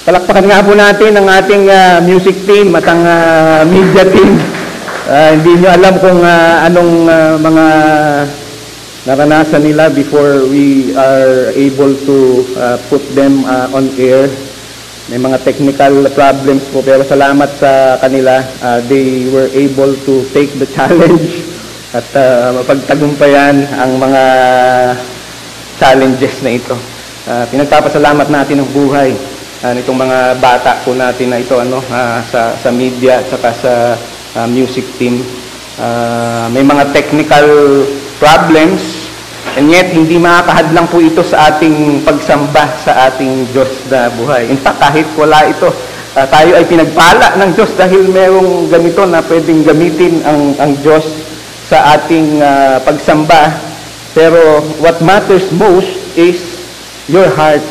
Palakpakan nga po natin ang ating music team at ang media team. Hindi nyo alam kung anong mga naranasan nila before we are able to put them on air. May mga technical problems po, pero salamat sa kanila. They were able to take the challenge at mapagtagumpayan ang mga challenges na ito. Pinagpapasalamat natin ang buhay nitong mga bata po natin na ito sa media at saka sa music team. May mga technical problems and yet hindi makakahadlang po ito sa ating pagsamba sa ating Diyos na buhay. In fact, kahit wala ito, tayo ay pinagpala ng Diyos dahil merong ganito na pwedeng gamitin ang Diyos sa ating pagsamba. Pero what matters most is your heart.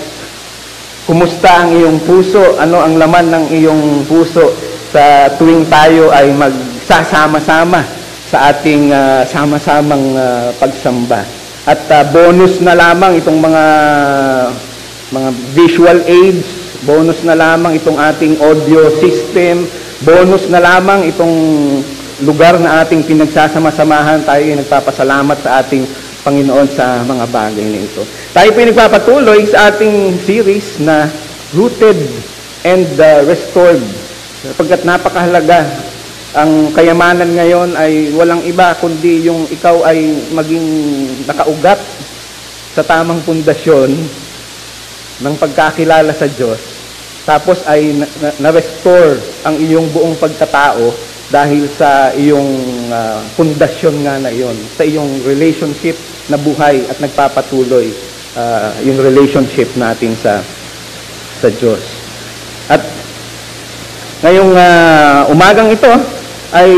Kumusta ang iyong puso? Ano ang laman ng iyong puso sa tuwing tayo ay magsasama-sama sa ating sama-samang pagsamba? At bonus na lamang itong mga visual aids, bonus na lamang itong ating audio system, bonus na lamang itong lugar na ating pinagsasama-samahan. Tayo ay nagpapasalamat sa ating Panginoon sa mga bagay na ito. Tayo po nagpapatuloy sa ating series na Rooted and Restored. Sapagkat napakahalaga, ang kayamanan ngayon ay walang iba kundi yung ikaw ay maging nakaugat sa tamang pundasyon ng pagkakilala sa Diyos. Tapos ay na-restore ang iyong buong pagkatao dahil sa iyong pundasyon nga na iyon, sa iyong relationship na buhay at nagpapatuloy yung relationship natin sa Diyos. At ngayong umagang ito ay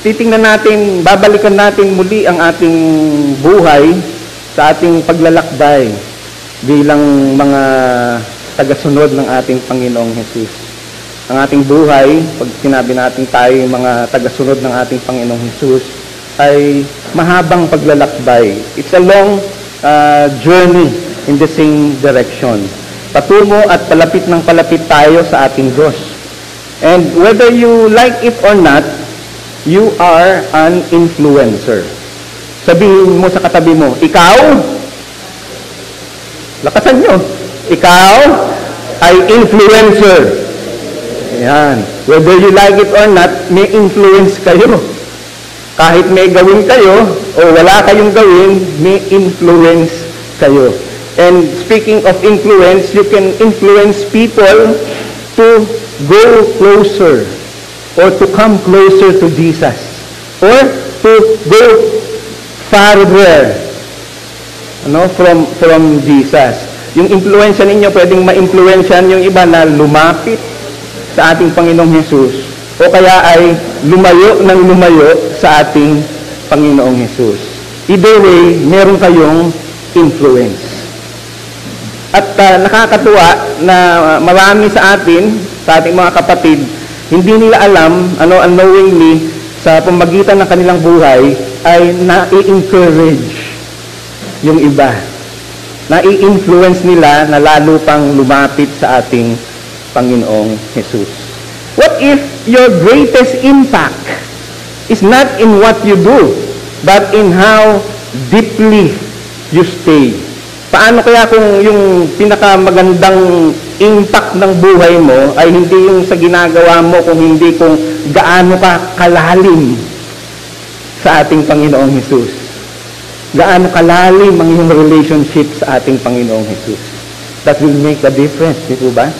titingnan natin, babalikan natin muli ang ating buhay sa ating paglalakbay bilang mga tagasunod ng ating Panginoong Hesus. Ang ating buhay, pag sinabi natin tayo mga tagasunod ng ating Panginoong Hesus, ay mahabang paglalakbay. It's a long journey in the same direction. Patungo at palapit ng palapit tayo sa ating Diyos. And whether you like it or not, you are an influencer. Sabihin mo sa katabi mo, ikaw, lakasan nyo, ikaw ay influencer. Ayan. Whether you like it or not, may influence kayo. Kahit may gawin kayo o wala kayong gawin, may influence kayo. And speaking of influence, you can influence people to go closer or to come closer to Jesus or to go farther from Jesus. Yung influensya ninyo, pwedeng ma-influensyan yung iba na lumapit sa ating Panginoong Hesus o kaya ay lumayo sa ating Panginoong Hesus. Either way, meron kayong influence. At nakakatuwa na marami sa ating mga kapatid, hindi nila alam, unknowingly, sa pamagitan ng kanilang buhay, ay nai-encourage yung iba. Nai-influence nila na lalo pang lumapit sa ating Panginoong Hesus. What if your greatest impact is not in what you do, but in how deeply you stay? Paano kaya kung yung pinakamagandang impact ng buhay mo ay hindi yung sa ginagawa mo, kung hindi kung gaano ka kalalim sa ating Panginoong Hesus? Gaano kalalim ang iyong relationship sa ating Panginoong Hesus? That will make a difference, di po ba?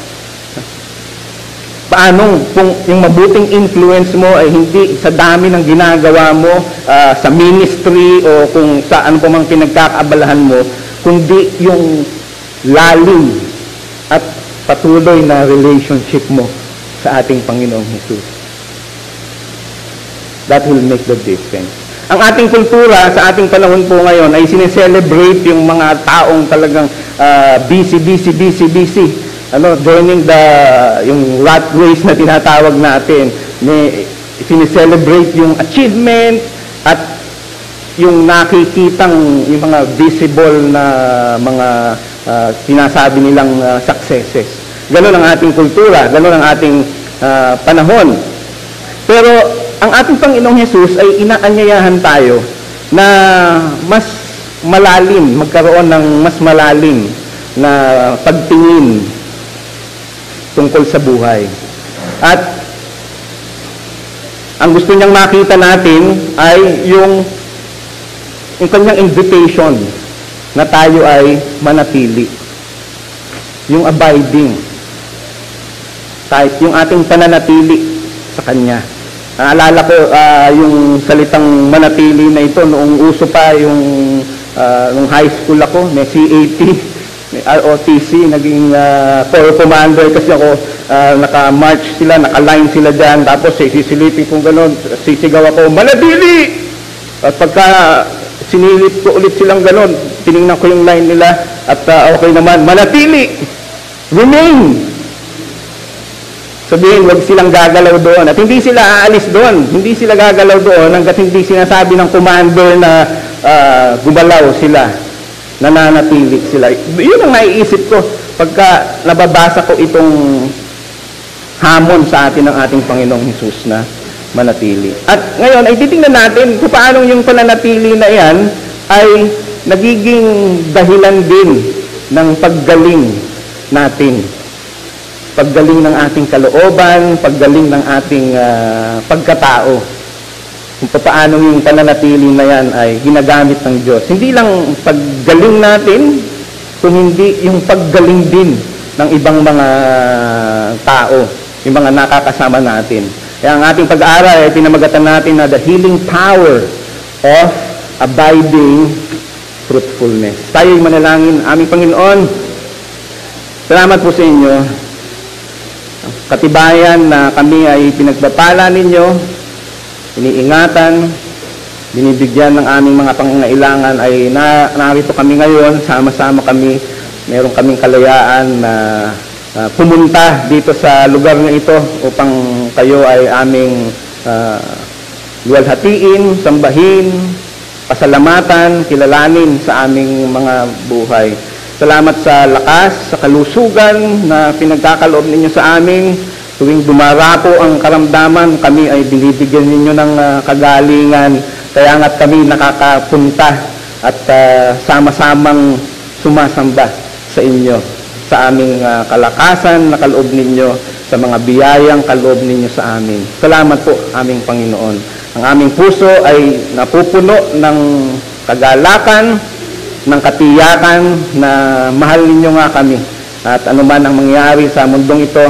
Paano kung yung mabuting influence mo ay hindi sa dami ng ginagawa mo sa ministry o kung sa ano pa mang pinagkakaabalahan mo, kundi yung lalim at patuloy na relationship mo sa ating Panginoong Hesus. That will make the difference. Ang ating kultura sa ating panahon po ngayon ay sineselebrate yung mga taong talagang busy. Joining yung rat race na tinatawag natin. Sineselebrate yung achievement at yung nakikitang yung mga visible na mga sinasabi nilang successes. Ganon ang ating kultura, ganon ang ating panahon. Pero ang ating Panginoong Hesus ay inaanyayahan tayo na mas malalim, magkaroon ng mas malalim na pagtingin tungkol sa buhay. At ang gusto niyang makita natin ay yung kanyang invitation na tayo ay manatili. Yung abiding. Yung ating pananatili sa Kanya. Naalala ko yung salitang manatili na ito noong uso pa yung nung high school ako, may CAT, may ROTC, naging corps commander kasi ako, naka-march sila, naka-line sila dyan, tapos sisilipin kong gano'n, sisigaw ako, manatili! At pagka sinilip ko ulit silang gano'n, tinignan ko yung line nila, at okay naman, manatili! Remain! Sabihin, huwag silang gagalaw doon. At hindi sila aalis doon. Hindi sila gagalaw doon hanggat hindi sinasabi ng commander na gumalaw sila. Nananatili sila. Yun ang naiisip ko pagka nababasa ko itong hamon sa atin ng ating Panginoong Hesus na manatili. At ngayon ay titingnan natin kung paano yung pananatili na yan ay nagiging dahilan din ng paggaling natin. Paggaling ng ating kalooban, paggaling ng ating pagkatao. Kung paano yung pananatili na yan ay ginagamit ng Diyos. Hindi lang paggaling natin, kung hindi yung paggaling din ng ibang mga tao, yung mga nakakasama natin. Kaya ang ating pag-aaral ay pinamagatan natin na the healing power of abiding fruitfulness. Tayo'y manalangin, aming Panginoon. Salamat po sa inyo. Katibayan na kami ay pinagpapala ninyo, iniingatan, binibigyan ng aming mga pangangailangan ay narito kami ngayon, sama-sama kami, meron kaming kalayaan na pumunta dito sa lugar na ito upang kayo ay aming luwalhatiin, sambahin, pasalamatan, kilalanin sa aming mga buhay. Salamat sa lakas, sa kalusugan na pinagkakaloob ninyo sa amin. Tuwing dumarapo ang karamdaman, kami ay binibigyan ninyo ng kagalingan. Kaya nga't kami nakakapunta at sama-samang sumasamba sa inyo, sa aming kalakasan na kaloob ninyo, sa mga biyayang kaloob ninyo sa amin. Salamat po, aming Panginoon. Ang aming puso ay napupuno ng kagalakan, ng katiyakan na mahal ninyo nga kami. At anuman ang mangyari sa mundong ito,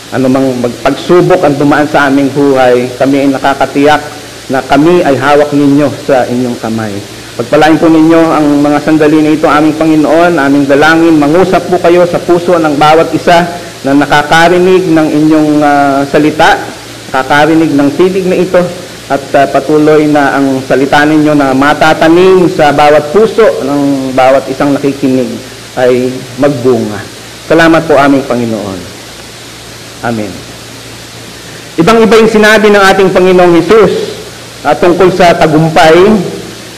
anumang pagsubok ang dumaan sa aming buhay, kami ay nakakatiyak na kami ay hawak ninyo sa inyong kamay. Pagpalain po ninyo ang mga sandali na ito, aming Panginoon, aming dalangin, mangusap po kayo sa puso ng bawat isa na nakakarinig ng inyong salita, nakakarinig ng tinig na ito, at patuloy na ang salita ninyo na matatanim sa bawat puso ng bawat isang nakikinig ay magbunga. Salamat po, aming Panginoon. Amen. Ibang-iba yung sinabi ng ating Panginoong Hesus tungkol sa tagumpay.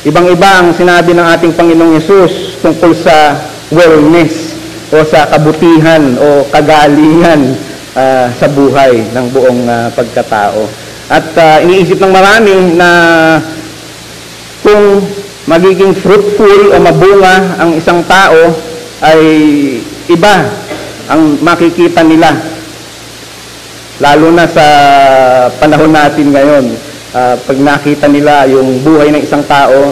Ibang-iba ang sinabi ng ating Panginoong Hesus tungkol sa wellness o sa kabutihan o kagalingan sa buhay ng buong pagkatao. At iniisip ng marami na kung magiging fruitful o mabunga ang isang tao ay iba ang makikita nila. Lalo na sa panahon natin ngayon, pag nakita nila yung buhay ng isang tao,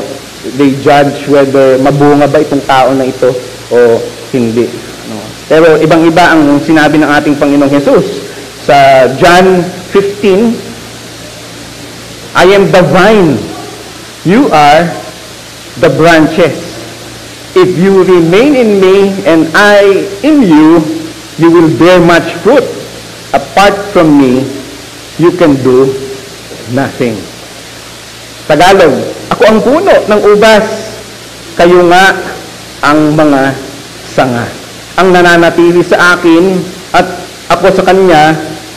they judge whether mabunga ba itong tao na ito o hindi. Pero ibang-iba ang sinabi ng ating Panginoong Hesus. Sa John 15, I am the vine, you are the branches. If you remain in me and I in you, you will bear much fruit. Apart from me, you can do nothing. Tagalog, ako ang puno ng ubas, kayo nga ang mga sanga. Ang nananatili sa akin at ako sa kanya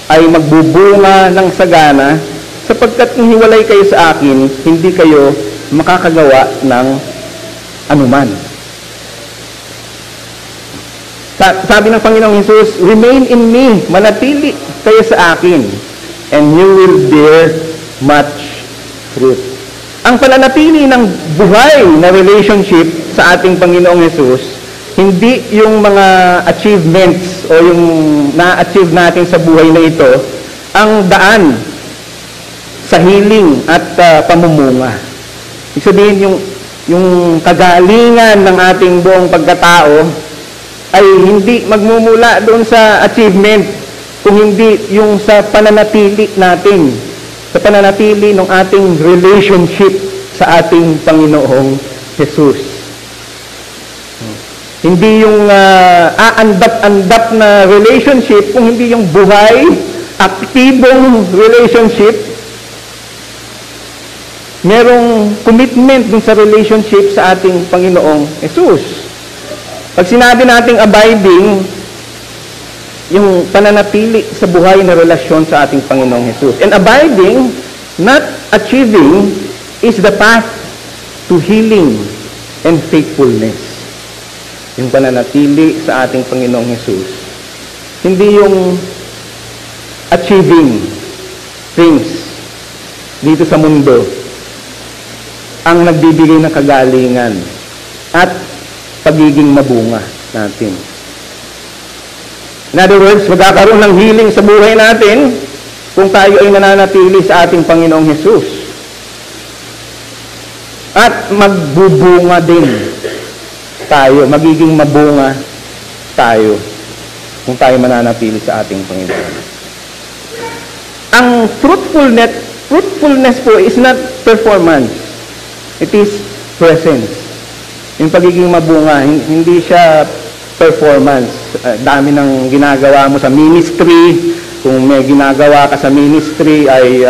ay magbubunga ng sagana, sapagkat kung hiwalay kayo sa akin, hindi kayo makakagawa ng anuman. Sabi ng Panginoong Hesus, remain in me, manatili kayo sa akin, and you will bear much fruit. Ang pananatili ng buhay na relationship sa ating Panginoong Hesus, hindi yung mga achievements o yung na-achieve natin sa buhay na ito, ang daan sa healing at pamumunga. Ibig sabihin, yung kagalingan ng ating buong pagkatao ay hindi magmumula doon sa achievement, kung hindi yung sa pananatili natin, sa pananatili ng ating relationship sa ating Panginoong Jesus. Hindi yung aandap-andap na relationship, kung hindi yung buhay, aktibong relationship, merong commitment dun sa relationship sa ating Panginoong Jesus. Pag sinabi nating abiding, yung pananatili sa buhay na relasyon sa ating Panginoong Jesus. And abiding, not achieving, is the path to healing and faithfulness. Yung pananatili sa ating Panginoong Jesus. Hindi yung achieving things dito sa mundo ang nagbibigay ng kagalingan at pagiging mabunga natin. In other words, magkakaroon ng healing sa buhay natin kung tayo ay nananatili sa ating Panginoong Hesus. At magbubunga din tayo, magiging mabunga tayo kung tayo mananatili sa ating Panginoon. Ang fruitfulness po is not performance. It is presence. Yung pagiging mabunga, hindi siya performance. Dami ng ginagawa mo sa ministry. Kung may ginagawa ka sa ministry, ay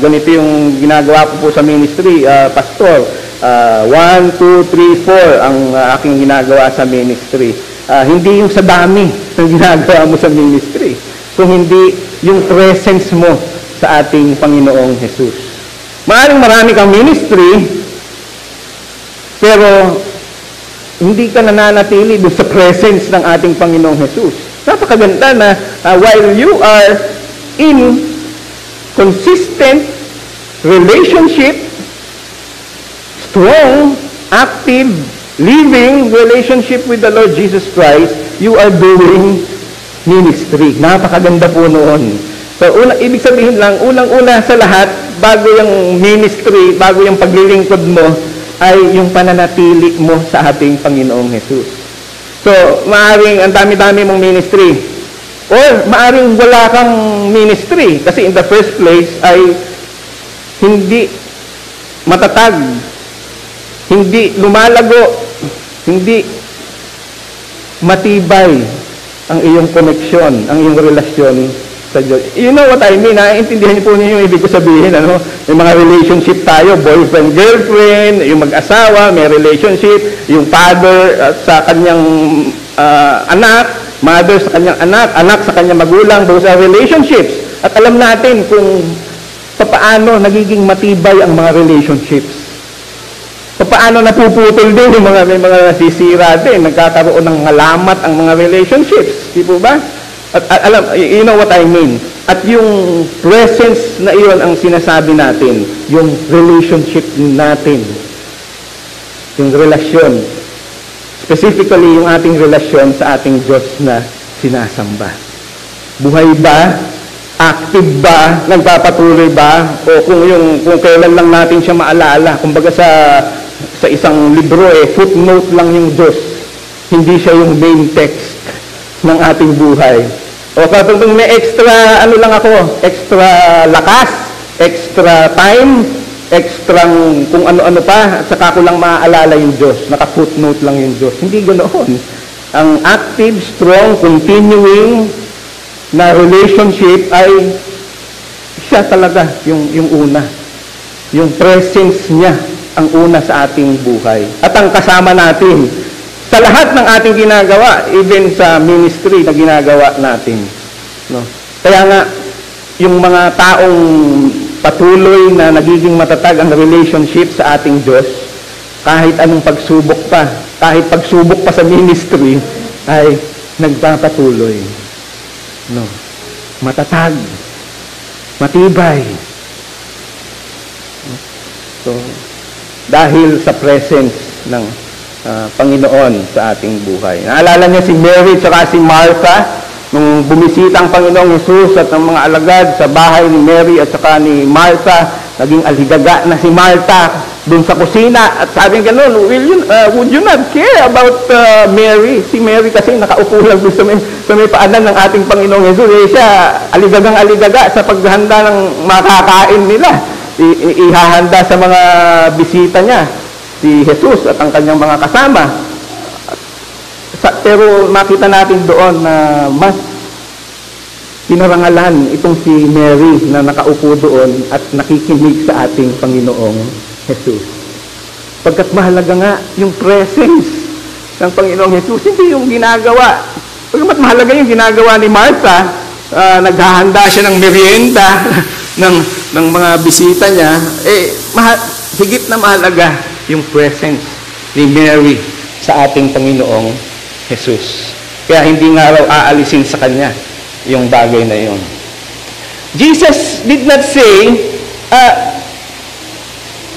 ganito yung ginagawa ko po sa ministry, pastor. 1, 2, 3, 4 ang aking ginagawa sa ministry. Hindi yung sa dami ng ginagawa mo sa ministry. Kung hindi yung presence mo sa ating Panginoong Jesus. Maaaring marami kang ministry, pero hindi ka nananatili doon sa presence ng ating Panginoong Jesus. Napakaganda na while you are in consistent relationship, strong, active, living relationship with the Lord Jesus Christ, you are doing ministry. Napakaganda po noon. So, ibig sabihin lang, unang-una sa lahat, bago yung ministry, bago yung paglilingkod mo, ay yung pananatili mo sa ating Panginoong Jesus. So, maaring ang dami-dami mong ministry. Or, maaring wala kang ministry. Kasi in the first place, ay hindi matatag, hindi lumalago, hindi matibay ang iyong koneksyon, ang iyong relasyon sa Diyos. You know what I mean? Naiintindihan niyo po niyo yung ibig ko sabihin. Ano? May mga relationship tayo, boyfriend, girlfriend, yung mag-asawa, may relationship, yung father sa kanyang anak, mother sa kanyang anak, anak sa kanyang magulang, those are relationships. At alam natin kung paano nagiging matibay ang mga relationships. Paano napuputol din yung may mga nasisira din, nagkakaroon ng ngalamat ang mga relationships. Di po ba? At alam, you know what I mean. At yung presence na iyon ang sinasabi natin, yung relationship natin, yung relasyon, specifically yung ating relasyon sa ating Diyos na sinasamba. Buhay ba? Active ba? Nagpapatuloy ba? O kung kailan lang natin siya maalala, kumbaga sa isang libro, footnote lang yung Diyos. Hindi siya yung main text ng ating buhay. O kapag may extra, extra lakas, extra time, extra kung ano-ano pa, at saka ko lang maaalala yung Diyos. Naka-footnote lang yung Diyos. Hindi ganoon. Ang active, strong, continuing na relationship ay siya talaga yung una. Yung presence niya ang una sa ating buhay. At ang kasama natin sa lahat ng ating ginagawa, even sa ministry na ginagawa natin. No? Kaya nga, yung mga taong patuloy na nagiging matatag ang relationship sa ating Diyos, kahit anong pagsubok pa, kahit pagsubok pa sa ministry, ay nagpapatuloy. No? Matatag, matibay. So, dahil sa presence ng Panginoon sa ating buhay. Naalala niyo si Mary at si Martha nung bumisita ang Panginoong Hesus at ang mga alagad sa bahay ni Mary at saka ni Martha, naging aligaga na si Martha doon sa kusina at sabi gano'n, would you not care about Mary? Si Mary kasi nakaupo lang doon sa may paanan ng ating Panginoong Hesus. Siya aligagang-aligaga sa paghanda ng makakain nila. Ihahanda sa mga bisita niya si Jesus at ang kanyang mga kasama. Pero makita natin doon na mas pinarangalan itong si Mary na nakaupo doon at nakikinig sa ating Panginoong Jesus. Pagkat mahalaga nga yung presence ng Panginoong Jesus, hindi yung ginagawa. Pagkat mahalaga yung ginagawa ni Martha, naghahanda siya ng merienda ng mga bisita niya, higit na mahalaga yung presence ni Mary sa ating Panginoong Jesus. Kaya hindi nga raw aalisin sa kanya yung bagay na yun. Jesus did not say,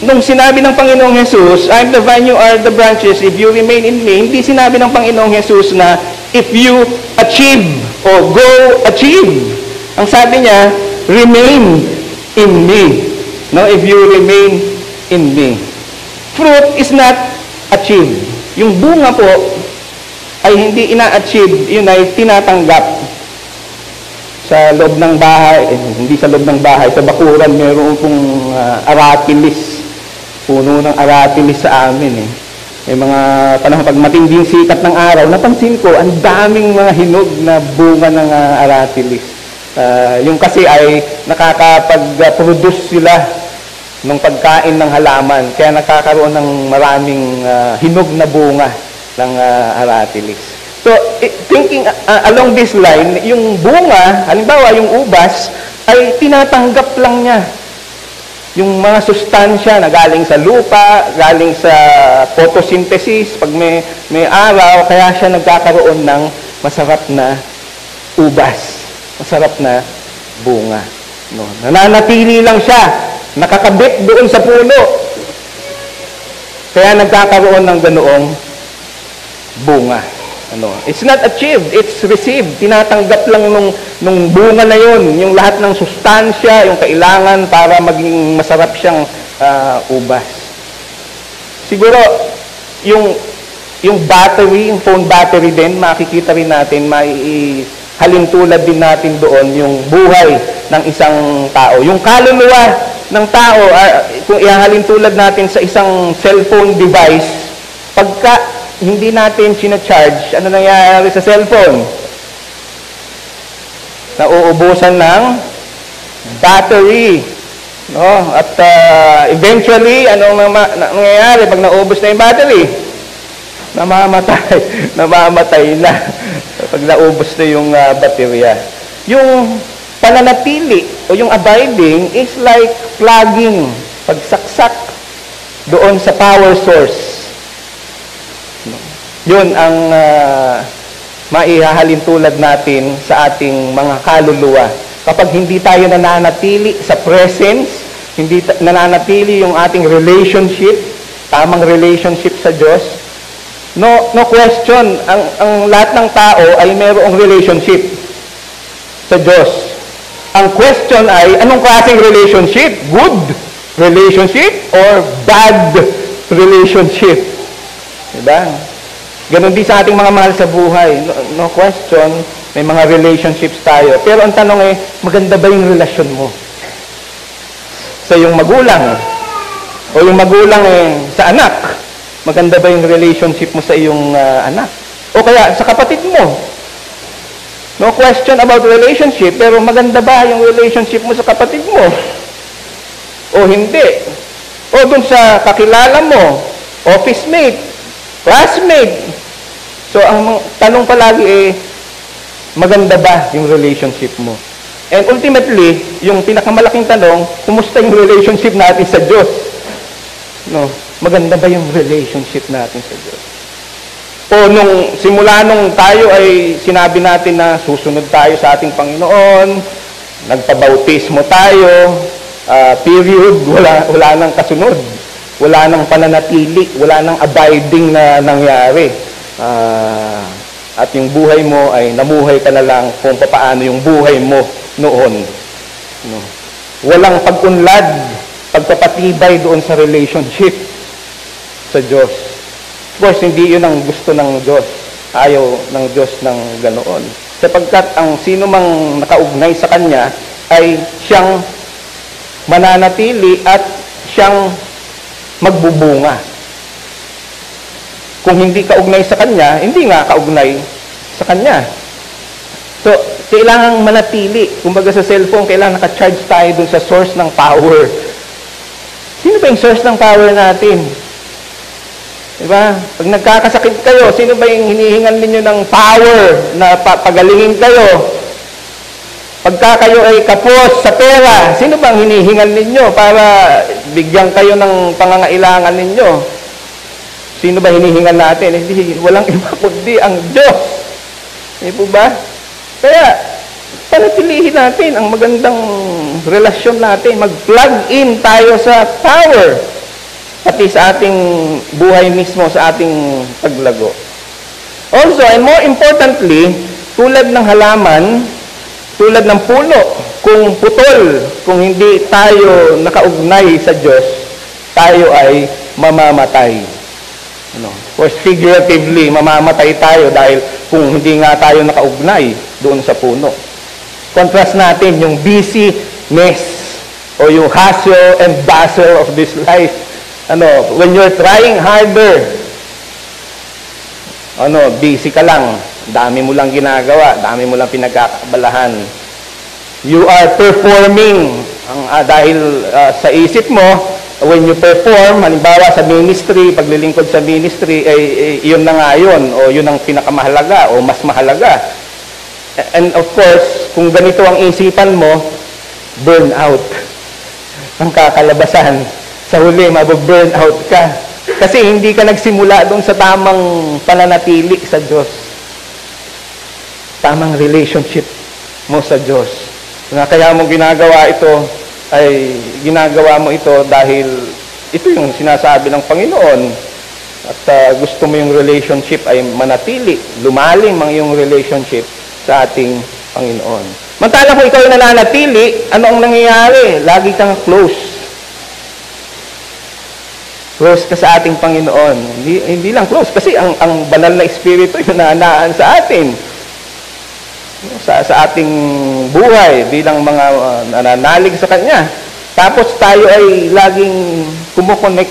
nung sinabi ng Panginoong Jesus, I'm the vine, you are the branches, if you remain in me, hindi sinabi ng Panginoong Jesus na if you achieve or go achieve. Ang sabi niya, remain in me. No, if you remain in me. Fruit is not achieved. Yung bunga po ay hindi ina-achieve, yun ay tinatanggap. Sa loob ng bahay, hindi sa loob ng bahay, sa bakuran meron pong aratilis. Puno ng aratilis sa amin. May mga panahon pag matinding sikat ng araw, napansin ko, ang daming mga hinog na bunga ng aratilis. Yung kasi ay nakakapag-produce sila ng pagkain ng halaman. Kaya nakakaroon ng maraming hinog na bunga ng aratilis. So, thinking along this line, yung bunga, halimbawa yung ubas, ay tinatanggap lang niya yung mga sustansya na galing sa lupa, galing sa photosynthesis, pag may araw, kaya siya nagkakaroon ng masarap na ubas, masarap na bunga. No? Nananatili lang siya, nakakabit doon sa puno. Kaya nagkakaroon ng ganoong bunga. It's not achieved, it's received. Tinatanggap lang nung bunga na yun, yung lahat ng sustansya, yung kailangan para maging masarap siyang ubas. Siguro, yung battery, yung phone battery din, makikita rin natin, halintulad din natin doon yung buhay ng isang tao. Yung kaluluwa ng tao, kung ihahalintulad natin sa isang cellphone device, pagka hindi natin sinacharge, ano nangyayari sa cellphone? Nauubusan ng battery. No? At eventually, anong nangyayari pag naubos na yung battery? Namamatay na pag naubos na yung baterya. Yung pananatili o yung abiding is like plugging, pagsaksak doon sa power source. Yun ang maihahalintulad natin sa ating mga kaluluwa. Kapag hindi tayo nananatili sa presence, hindi nananatili yung ating relationship, tamang relationship sa Diyos, no question, ang lahat ng tao ay mayroong relationship sa Diyos. Ang question ay, anong klaseng relationship? Good relationship or bad relationship? Diba? Ganon din sa ating mga mahal sa buhay. No question, may mga relationships tayo. Pero ang tanong ay, maganda ba yung relasyon mo sa iyong magulang? O yung magulang sa anak? Maganda ba yung relationship mo sa iyong anak? O kaya sa kapatid mo? No question about relationship, pero maganda ba yung relationship mo sa kapatid mo? O hindi? O dun sa kakilala mo, office mate, classmate. So, ang tanong palagi maganda ba yung relationship mo? And ultimately, yung pinakamalaking tanong, kumusta yung relationship natin sa Diyos? No? Maganda ba yung relationship natin sa Diyos? O simula nung tayo ay sinabi natin na susunod tayo sa ating Panginoon, nagpabautismo tayo, period, wala nang kasunod. Wala nang pananatili, wala nang abiding na nangyari. At yung buhay mo ay namuhay ka na lang kung paano yung buhay mo noon. No? Walang pag-unlad, pagpapatibay doon sa relationship sa Diyos. Of course, hindi yun ang gusto ng Diyos. Ayaw ng Diyos ng ganoon. Sapagkat ang sino mang nakaugnay sa Kanya ay siyang mananatili at siyang magbubunga. Kung hindi kaugnay sa Kanya, hindi nga kaugnay sa Kanya. So, kailangang manatili. Kumbaga sa cellphone, kailangan naka-charge tayo dun sa source ng power. Sino ba yung source ng power natin? Diba? Pag nagkakasakit kayo, sino ba yung hinihingan ninyo ng power na pagalingin kayo? Pagka kayo ay kapos sa pera, sino bang hinihingan ninyo para bigyan kayo ng pangangailangan ninyo? Sino ba hinihingan natin? Hindi, walang iba kundi ang Diyos. Hindi po ba? Kaya, panatilihin natin ang magandang relasyon natin. Mag-plug in tayo sa power. Pati sa ating buhay mismo, sa ating paglago. Also, and more importantly, tulad ng halaman, tulad ng puno, kung putol, kung hindi tayo nakaugnay sa Diyos, tayo ay mamamatay. Or figuratively, mamamatay tayo dahil kung hindi nga tayo nakaugnay doon sa puno. Contrast natin yung busyness o yung hustle and bustle of this life. When you're trying harder, busy ka lang, dami mo lang ginagawa, dami mo lang pinagkakabalahan. You are performing, dahil sa isip mo, when you perform, halimbawa sa ministry, paglilingkod sa ministry, yun na nga yun, o yun ang pinakamahalaga, o mas mahalaga. And of course, kung ganito ang isipan mo, burn out ang kakalabasan. Sa huli, mababurn out ka. Kasi hindi ka nagsimula doon sa tamang pananatili sa Diyos. Tamang relationship mo sa Diyos. Kaya mo ginagawa ito, ay ginagawa mo ito dahil ito yung sinasabi ng Panginoon. At gusto mo yung relationship ay manatili, lumalim ang iyong relationship sa ating Panginoon. Mantala kung ikaw ay nananatili, ano ang nangyayari? Lagi kang close. Close ka sa ating Panginoon. Hindi lang close, kasi ang banal na Espiritu yung naanaan sa atin. Sa ating buhay, bilang mga nananalig sa Kanya. Tapos tayo ay laging kumukonect.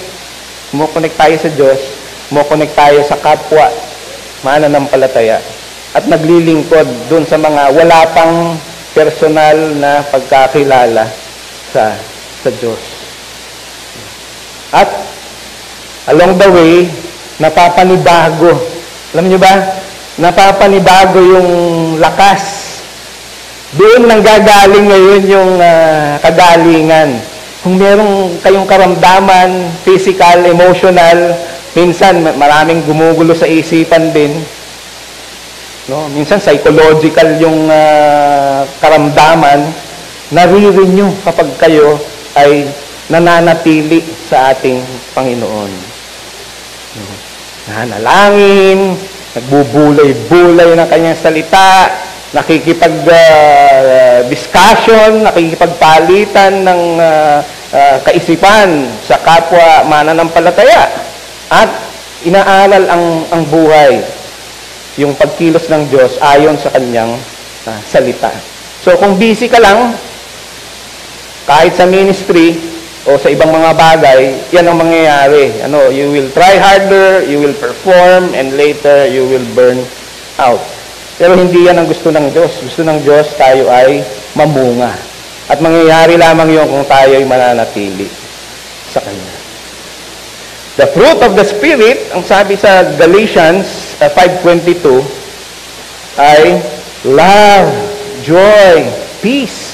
Kumukonect tayo sa Diyos. Kumukonect tayo sa kapwa. Mananampalataya. At naglilingkod dun sa mga wala pang personal na pagkakilala sa Diyos. At along the way, napapanibago. Alam niyo ba? Napapanibago yung lakas. Doon nanggagaling ngayon yung kagalingan. Kung meron kayong karamdaman, physical, emotional, minsan maraming gumugulo sa isipan din. No? Minsan psychological yung karamdaman, nare-renew kapag kayo ay nananatili sa ating Panginoon. Nanalangin, nagbubulay-bulay ng kanyang salita, nakikipag-discussion, nakikipagpalitan ng kaisipan sa kapwa mananampalataya, at inaalal ang buhay, yung pagkilos ng Diyos ayon sa kanyang salita. So kung busy ka lang, kahit sa ministry, o sa ibang mga bagay, yan ang mangyayari. You will try harder, you will perform, and later you will burn out. Pero hindi yan ang gusto ng Diyos. Gusto ng Diyos, tayo ay mamunga. At mangyayari lamang yun kung tayo ay mananatili sa Kanya. The fruit of the Spirit, ang sabi sa Galatians 5:22, ay love, joy, peace,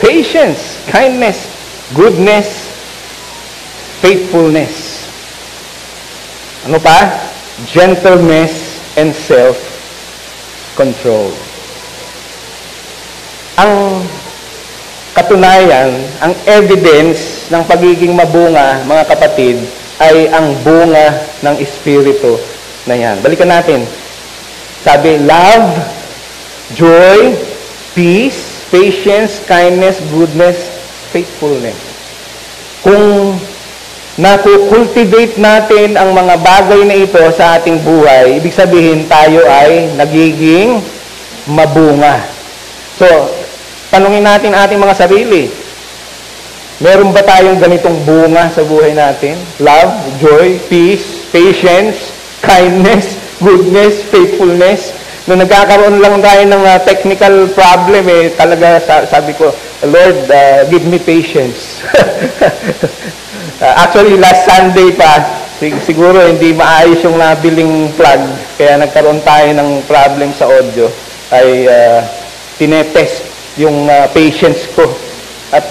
patience, kindness, goodness, faithfulness. Ano pa? Gentleness and self-control. Ang katunayan, ang evidence ng pagiging mabunga, mga kapatid, ay ang bunga ng Espiritu na yan. Balikan natin. Sabi, love, joy, peace, patience, kindness, goodness, faithfulness. Kung nakukultivate natin ang mga bagay na ito sa ating buhay, ibig sabihin tayo ay nagiging mabunga. So, tanungin natin ating mga sarili, meron ba tayong ganitong bunga sa buhay natin? Love, joy, peace, patience, kindness, goodness, faithfulness. Nung nagkakaroon lang tayo ng technical problem, talaga sabi ko, Lord, give me patience. Actually, last Sunday pa, siguro hindi maayos yung nabiling plug, kaya nagkaroon tayo ng problem sa audio, ay tinetest yung patience ko. At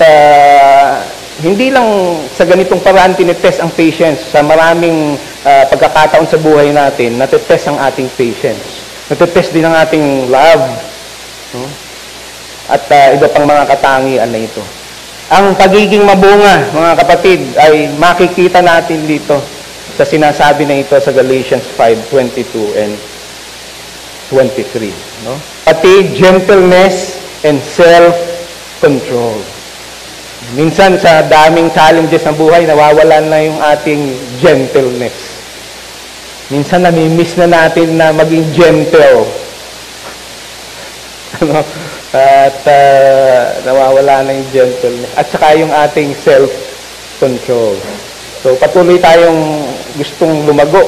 hindi lang sa ganitong paraan tinetest ang patience. Sa maraming pagkakataon sa buhay natin, natetest ang ating patience. Natetest din ang ating love. No? At iba pang mga katangian na ito. Ang pagiging mabunga, mga kapatid, ay makikita natin dito sa sinasabi na ito sa Galatians 5:22 and 23. No? Pati gentleness and self-control. Minsan sa daming challenges ng buhay, nawawalan na yung ating gentleness. Minsan nami-miss na natin na maging gentle. At nawawala na yung gentleness. At saka yung ating self-control. So patuloy tayong gustong lumago.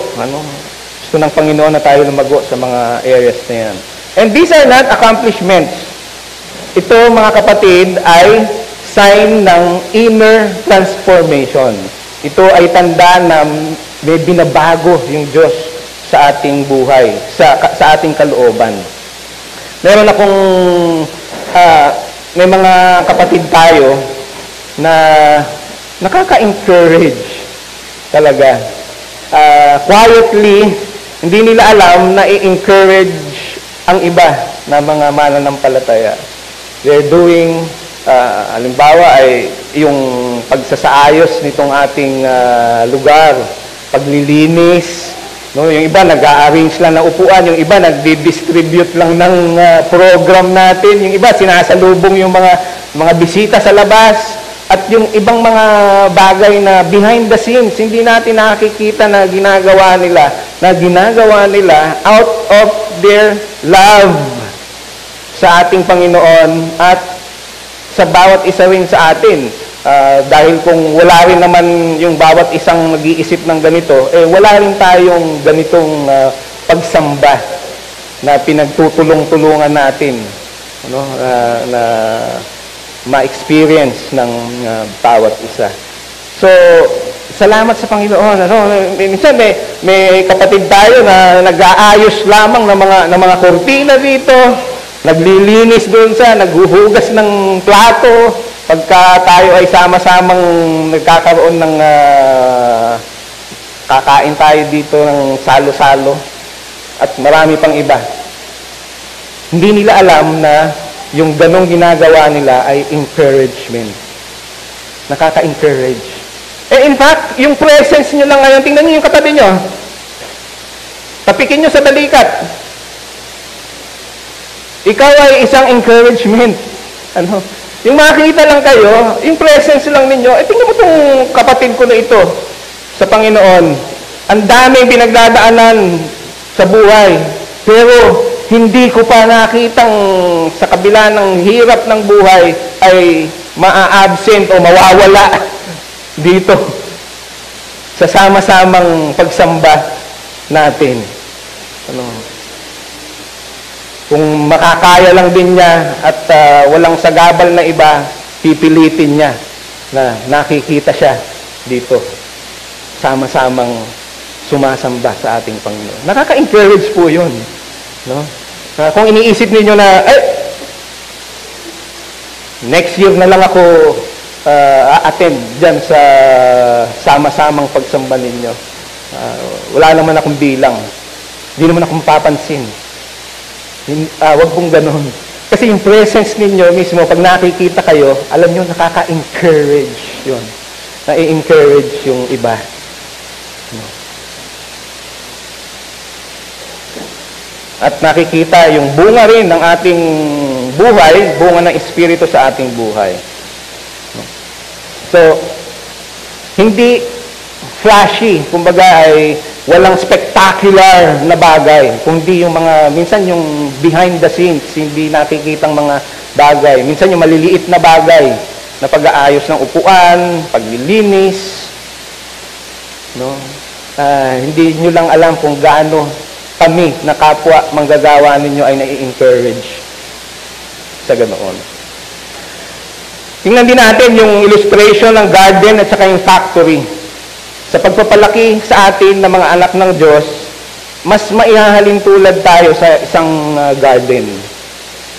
Gusto ng Panginoon na tayo lumago sa mga areas na yan. And these are not accomplishments. Ito, mga kapatid, ay sign ng inner transformation. Ito ay tanda na may binabago yung Diyos sa ating buhay, sa ating kalooban. Meron akong, may mga kapatid tayo na nakaka-encourage talaga. Quietly, hindi nila alam na i-encourage ang iba na mga mananampalataya. They're doing, halimbawa ay yung pagsasaayos nitong ating lugar, paglilinis, no? Yung iba nag-a-arrange lang ng upuan, yung iba nagdi-distribute lang ng program natin, yung iba sinasalubong yung mga bisita sa labas, at yung ibang mga bagay na behind the scenes, hindi natin nakikita na ginagawa nila out of their love sa ating Panginoon at sa bawat isa rin sa atin. Dahil kung wala rin naman yung bawat isang nag-iisip ng ganito, wala rin tayong ganitong pagsamba na pinagtutulong-tulungan natin, na ma-experience ng bawat isa. So, salamat sa Panginoon. Minsan may kapatid tayo na nag-aayos lamang ng mga kortina dito, naglilinis doon naghuhugas ng plato, pagka tayo ay sama-samang nagkakaroon ng kakain tayo dito ng salo-salo at marami pang iba. Hindi nila alam na yung ganong ginagawa nila ay encouragement. Nakaka-encourage. In fact, yung presence nyo lang ngayon, tingnan nyo yung katabi nyo. Tapikin nyo sa balikat. Ikaw ay isang encouragement. Yung makikita lang kayo, yung presence lang ninyo, tingnan mo itong kapatid ko na ito sa Panginoon. Ang daming pinagdadaanan sa buhay. Pero, hindi ko pa nakitang sa kabila ng hirap ng buhay ay maa-absent o mawawala dito sa sama-samang pagsamba natin. Kung makakaya lang din niya at walang sagabal na iba, pipilitin niya na nakikita siya dito. Sama-samang sumasamba sa ating Panginoon. Nakaka-encourage po yun. No? Kung iniisip niyo na, next year na lang ako attend dyan sa sama-samang pagsamba ninyo. Wala naman akong bilang. Hindi naman ako mapapansin. Wag pong ganon. Kasi yung presence ninyo mismo, pag nakikita kayo, alam nyo, nakaka-encourage yun. Na-encourage yung iba. At nakikita yung bunga rin ng ating buhay, bunga ng Espiritu sa ating buhay. So, hindi flashy, kumbaga ay walang spectacular na bagay, kundi yung mga, minsan yung behind the scenes, hindi nakikitang mga bagay. Minsan yung maliliit na bagay, na pag-aayos ng upuan, paglilinis, no? Hindi nyo lang alam kung gaano kami na kapwa manggagawa ninyo ay nai-encourage sa ganoon. Tingnan din natin yung illustration ng garden at saka yung factory. Sa pagpapalaki sa atin ng mga anak ng Diyos, mas maihahalin tulad tayo sa isang garden.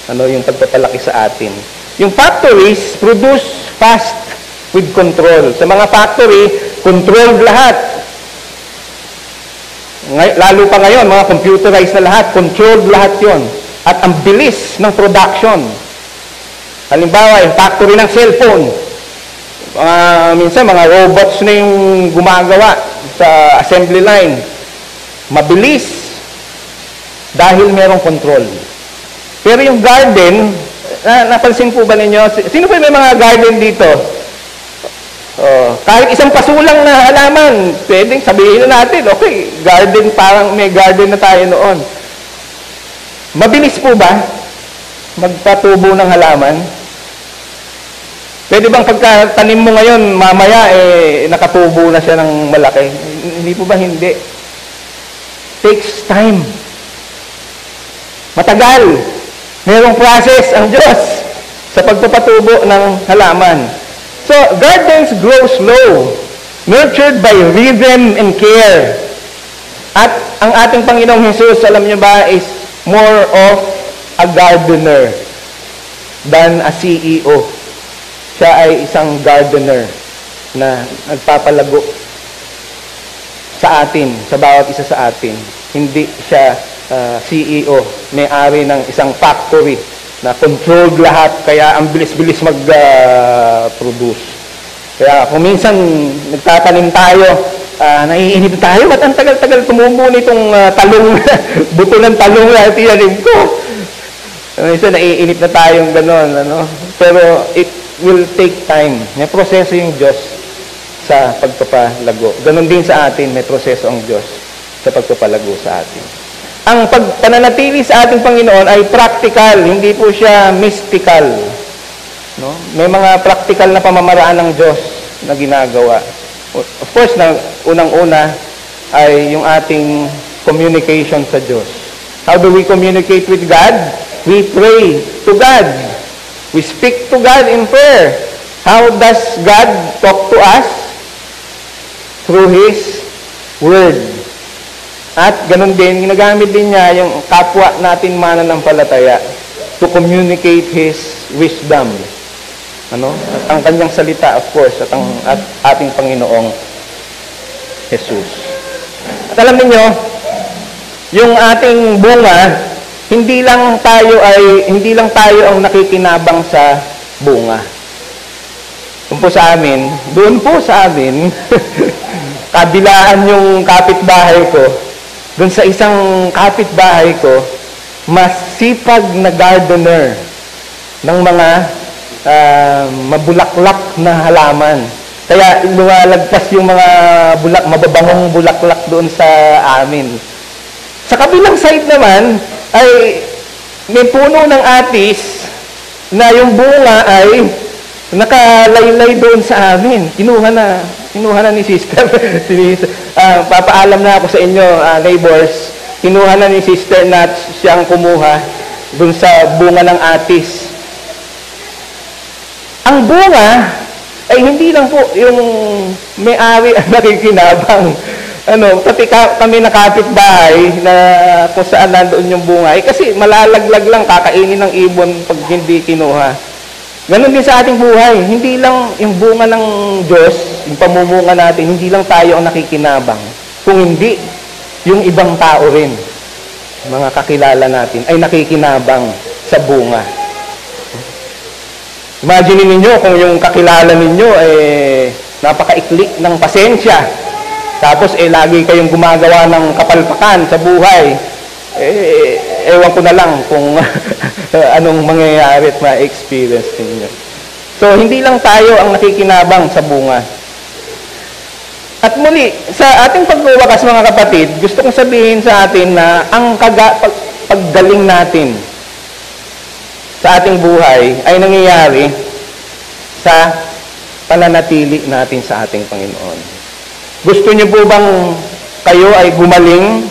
Ano yung pagpapalaki sa atin? Yung factories produce fast with control. Sa mga factory, controlled lahat. Lalo pa ngayon, mga computerized na lahat, controlled lahat yon. At ang bilis ng production. Halimbawa, yung factory ng cellphone. Minsan, mga robots na yung gumagawa sa assembly line. Mabilis. Dahil merong control. Pero yung garden, napansin po ba ninyo? Sino pa may mga garden dito? Kahit isang pasulang na halaman, pwedeng sabihin na natin, okay, garden, parang may garden na tayo noon. Mabilis po ba magpatubo ng halaman? Pwede bang pagkatanim mo ngayon, mamaya, nakatubo na siya ng malaki? Hindi po ba hindi? Takes time. Matagal. Merong process ang Diyos sa pagpapatubo ng halaman. So, gardens grow slow, nurtured by rhythm and care. At ang ating Panginoong Jesus, alam niyo ba, is more of a gardener than a CEO. Siya ay isang gardener na nagpapalago sa atin, sa bawat isa sa atin. Hindi siya CEO, may-ari ng isang factory na controlled lahat, kaya ang bilis-bilis mag-produce. Kaya kung minsan nagtatanim tayo, naiinip tayo, ba't ang tagal-tagal tumubo nitong talong, buto ng talong na tinanim ko? Minsan naiinip na tayong gano'n, ano? Pero it will take time. May proseso yung Diyos sa pagpapalago. Ganon din sa atin, may proseso ang Diyos sa pagpapalago sa atin. Ang pagpananatili sa ating Panginoon ay practical, hindi po siya mystical. No? May mga practical na pamamaraan ng Diyos na ginagawa. Of course, unang-una ay yung ating communication sa Diyos. How do we communicate with God? We pray to God. We speak to God in prayer. How does God talk to us? Through His Word. At ganun din, ginagamit din niya yung kapwa natin mananampalataya to communicate His wisdom. Ano? At ang kanyang salita, of course, at ating Panginoong Jesus. At alam niyo, yung ating bunga, hindi lang tayo ang nakikinabang sa bunga. Doon po sa amin, kabilaan yung kapitbahay ko. Doon sa isang kapitbahay ko, masipag na gardener ng mga mabulaklak na halaman. Kaya lumalagpas yung mga mababangong bulaklak doon sa amin. Sa kabilang side naman, ay may puno ng atis na yung bunga ay nakalaylay doon sa amin. Kinuha na ni sister. Papaalam na ako sa inyo, neighbors. Kinuha na ni sister na siyang kumuha doon sa bunga ng atis. Ang bunga ay hindi lang po yung may-ari ang nakikinabang. Pati kami na kapitbahay na kung saan nandoon yung bunga. Kasi malalaglag lang, kakainin ng ibon pag hindi kinuha. Ganon din sa ating buhay. Hindi lang yung bunga ng Diyos, yung pamumunga natin, hindi lang tayo ang nakikinabang. Kung hindi, yung ibang tao rin. mga kakilala natin ay nakikinabang sa bunga. Imagine ninyo kung yung kakilala ninyo napakaikli ng pasensya, tapos lagi kayong gumagawa ng kapalpakan sa buhay. Ewan ko na lang kung anong mangyayari at ma-experience ninyo. So, hindi lang tayo ang nakikinabang sa bunga. At muli, sa ating pagwawakas mga kapatid, gusto kong sabihin sa atin na ang paggaling natin sa ating buhay ay nangyayari sa pananatili natin sa ating Panginoon. Gusto niyo po bang kayo ay gumaling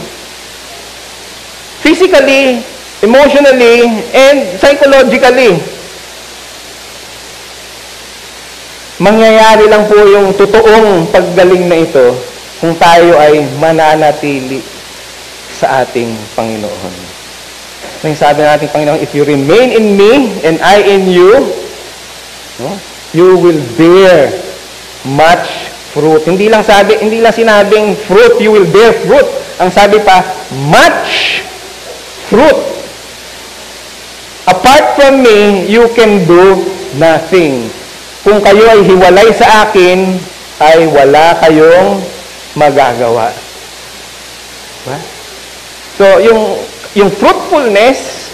physically, emotionally, and psychologically? Mangyayari lang po yung totoong paggaling na ito kung tayo ay mananatili sa ating Panginoon. Nang sabi ng ating Panginoon, if you remain in me and I in you, you will bear much fruit. Hindi lang sinabing fruit, you will bear fruit. Ang sabi pa, much fruit. Apart from me, you can do nothing. Kung kayo ay hiwalay sa akin, ay wala kayong magagawa. Diba? So, yung fruitfulness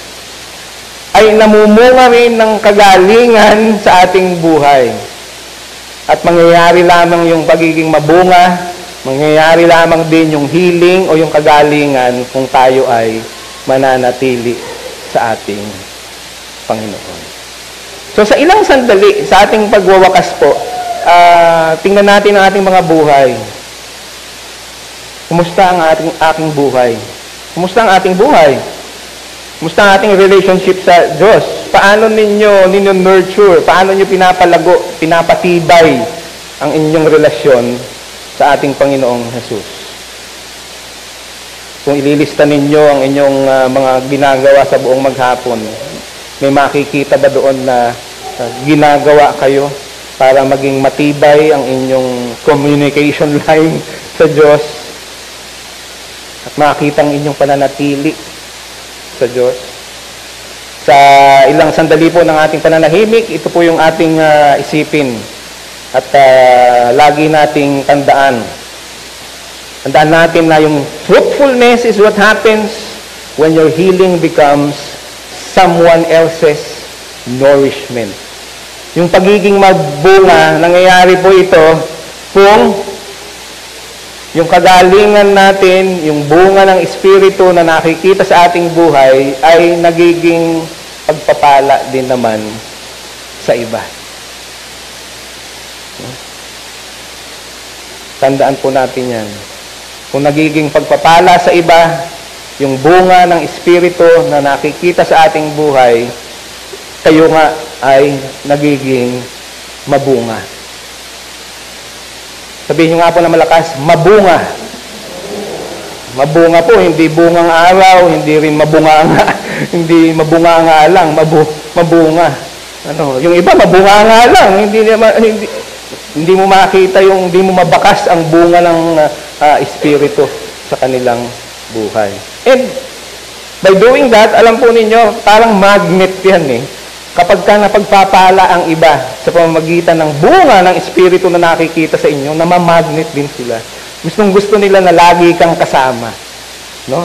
ay namumunga rin ng kagalingan sa ating buhay. At mangyayari lamang yung pagiging mabunga, mangyayari lamang din yung healing o yung kagalingan kung tayo ay mananatili sa ating Panginoon. So sa ilang sandali, sa ating pagwawakas po, tingnan natin ang ating mga buhay. Kumusta ang aking buhay? Kumusta ang ating buhay? Kumusta ang ating relationship sa Diyos? Paano ninyo nurture? Paano nyo pinapalago, pinapatibay ang inyong relasyon sa ating Panginoong Jesus? Kung ililista ninyo ang inyong mga ginagawa sa buong maghapon, may makikita ba doon na ginagawa kayo para maging matibay ang inyong communication line sa Diyos at makita ang inyong pananatili sa Diyos? Sa ilang sandali po ng ating pananahimik, ito po yung ating isipin at lagi nating tandaan. Tandaan natin na yung fruitfulness is what happens when your healing becomes someone else's nourishment. Yung pagiging mabunga, nangyayari po ito kung yung kagalingan natin, yung bunga ng Espiritu na nakikita sa ating buhay ay nagiging pagpapala din naman sa iba. Tandaan po natin yan. Kung nagiging pagpapala sa iba, yung bunga ng Espiritu na nakikita sa ating buhay, kayo nga ay nagiging mabunga. Sabihin nyo nga po na malakas, mabunga. Mabunga po, hindi bungang araw, hindi rin mabunganga, hindi mabunganga lang, mabunga. Yung iba mabunganga lang, hindi mo makita hindi mo mabakas ang bunga ng Espiritu sa kanilang buhay. And by doing that, alam po ninyo, parang magnet yan Kapag ka napagpapala ang iba sa pamamagitan ng bunga ng Espiritu na nakikita sa inyo, namamagnet din sila. Gusto nila na lagi kang kasama. No?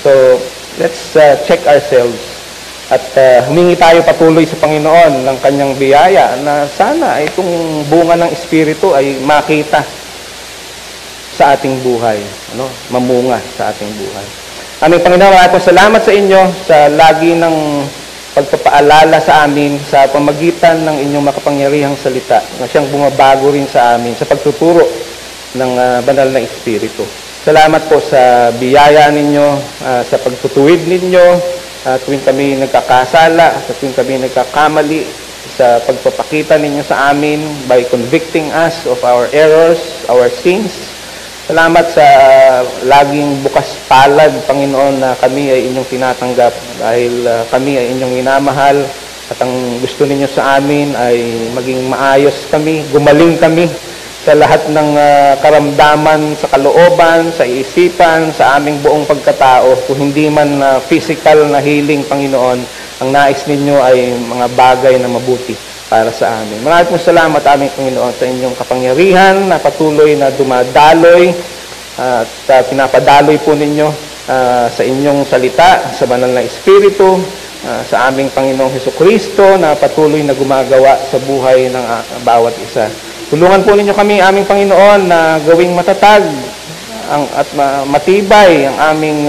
So, let's check ourselves. At humingi tayo patuloy sa Panginoon ng kanyang biyaya na sana itong bunga ng Espiritu ay makita sa ating buhay. Mamunga sa ating buhay. Aming Panginoon, maraming salamat sa inyo sa lagi ng pagpapaalala sa amin sa pamagitan ng inyong makapangyarihang salita na siyang bumabago rin sa amin sa pagtuturo ng banal na Espiritu. Salamat po sa biyaya ninyo, sa pagtutuwid ninyo, tuwing kami nagkakasala, sa tuwing kami nagkakamali, sa pagpapakita ninyo sa amin by convicting us of our errors, our sins. Salamat sa laging bukas palad, Panginoon, na kami ay inyong tinatanggap dahil kami ay inyong minamahal at ang gusto ninyo sa amin ay maging maayos kami, gumaling kami sa lahat ng karamdaman, sa kalooban, sa isipan, sa aming buong pagkatao. Kung hindi man physical na healing, Panginoon, ang nais ninyo ay mga bagay na mabuti para sa amin. Maraming pong salamat, aming Panginoon, sa inyong kapangyarihan na patuloy na dumadaloy at pinapadaloy po ninyo sa inyong salita, sa banal na Espiritu, sa aming Panginoong Hesukristo na patuloy na gumagawa sa buhay ng bawat isa. Tulungan po ninyo kami, aming Panginoon, na gawing matatag at matibay ang aming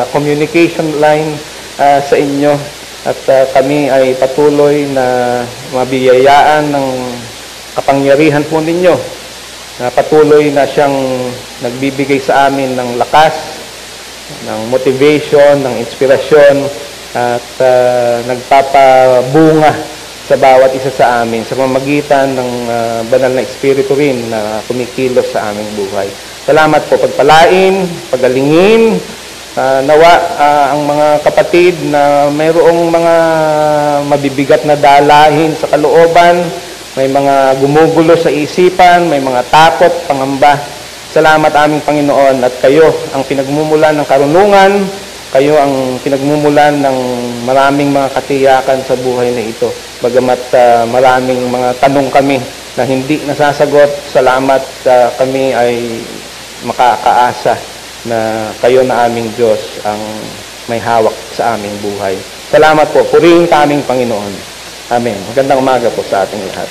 communication line sa inyo. At kami ay patuloy na mabiyayaan ng kapangyarihan po ninyo na patuloy na siyang nagbibigay sa amin ng lakas, ng motivation, ng inspirasyon, at nagpapabunga sa bawat isa sa amin sa pamamagitan ng banal na Espiritu rin na kumikilos sa aming buhay. Salamat po, pagpalain, pagalingin, nawa ang mga kapatid na mayroong mga mabibigat na dalahin sa kalooban, may mga gumugulo sa isipan, may mga takot, pangamba. Salamat aming Panginoon at kayo ang pinagmumulan ng karunungan, kayo ang pinagmumulan ng maraming mga katiyakan sa buhay na ito. Bagamat maraming mga tanong kami na hindi nasasagot, salamat kami ay makakaasa na kayo na aming Diyos ang may hawak sa aming buhay. Salamat po. Purihin ka aming Panginoon. Amen. Magandang umaga po sa ating lahat.